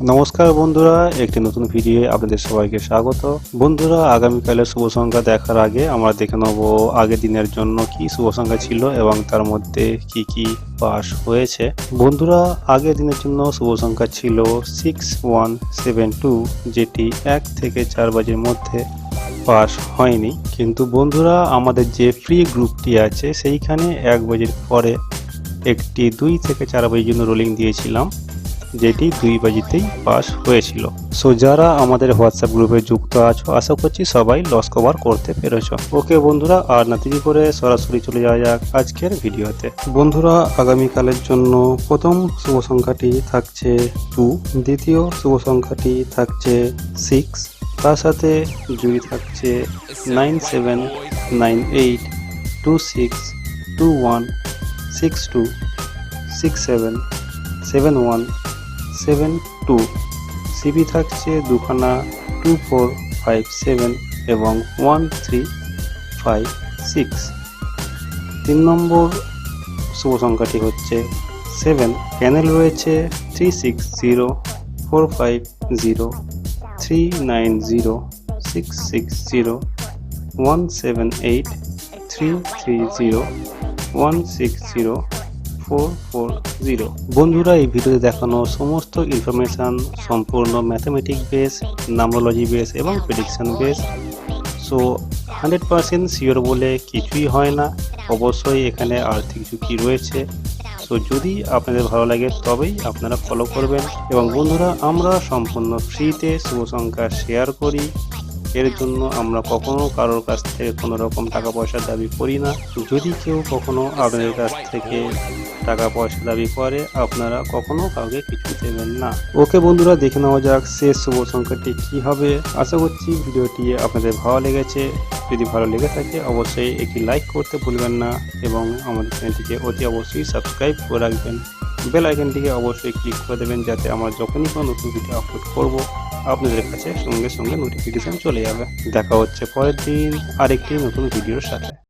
নমস্কার বন্ধুরা, একটি নতুন ভিডিও আপনাদের সবাইকে স্বাগত। বন্ধুরা, আগামীকালের শুভ সংখ্যা দেখার আগে আমরা দেখে নেব আগের দিনের জন্য কি শুভ সংখ্যা ছিল এবং তার মধ্যে কি কি পাস হয়েছে। বন্ধুরা, আগের দিনের জন্য শুভ সংখ্যা ছিল 6172, যেটি 1 থেকে 4 বাজের মধ্যে পাস হয়নি। কিন্তু বন্ধুরা, আমাদের যে ফ্রি গ্রুপটি আছে সেইখানে 1 বাজের পরে একটি 2 থেকে 4 বাজের জন্য রোলিং দিয়েছিলাম, যেটি 2 বাজিতেই পাস হয়েছিল। সো যারা আমাদের হোয়াটসঅ্যাপ গ্রুপে যুক্ত আছো, আশা করছি সবাই লস কভার করতে পেরেছো। ওকে বন্ধুরা, আর না দেরি করে সরাসরি চলে যাওয়া যাক আজকের ভিডিওতে। বন্ধুরা, আগামীকালের জন্য প্রথম শুভ সংখ্যাটি থাকছে 2, দ্বিতীয় শুভ সংখ্যাটি থাকছে 6, তার সাথে জুড়ি থাকছে 9798 26 21 62 67 71 72। সিবি থাকছে দুখানা 2457 এবং 1356। 3 নম্বর শুভ সংখ্যাটি হচ্ছে 7, প্যানেল রয়েছে 360 450 390 660 178 330 160 440। বন্ধুরা, এই ভিডিওতে দেখানো সমস্ত ইনফরমেশন সম্পূর্ণ ম্যাথমেটিক বেস, নাম্বারোলজি বেস এবং প্রেডিকশন বেস। সো 100% শিওর বলে কিছুই হয় না, অবশ্যই এখানে আর্থিক ঝুঁকি রয়েছে। সো যদি আপনাদের ভালো লাগে তবেই আপনারা ফলো করবেন। এবং বন্ধুরা, আমরা সম্পূর্ণ ফ্রিতে শুভ সংখ্যা শেয়ার করি, এর জন্য আমরা কখনো কারোর কাছ থেকে কোনো রকম টাকা পয়সা দাবি করি না। যদি কেউ কখনো আপনাদের কাছ থেকে টাকা পয়সা দাবি করে, আপনারা কখনো কাউকে কিছু দেবেন না। ওকে বন্ধুরা, দেখে নেওয়া যাক শেষ শুভ সংখ্যাটি কি হবে। আশা করছি ভিডিওটি আপনাদের ভালো লেগেছে। যদি ভালো লেগে থাকে অবশ্যই একটি লাইক করতে ভুলবেন না এবং আমাদের চ্যানেলটিকে অতি অবশ্যই সাবস্ক্রাইব করে রাখবেন। বেল আইকনটিকে অবশ্যই ক্লিক করে দেবেন, যাতে আমরা যখনই কোনো নতুন ভিডিও আপলোড করব আপনাদের কাছে সঙ্গে সঙ্গে নোটিফিকেশন চলে যাবে। দেখা হচ্ছে পরের দিন আরেকটি নতুন ভিডিওর সাথে।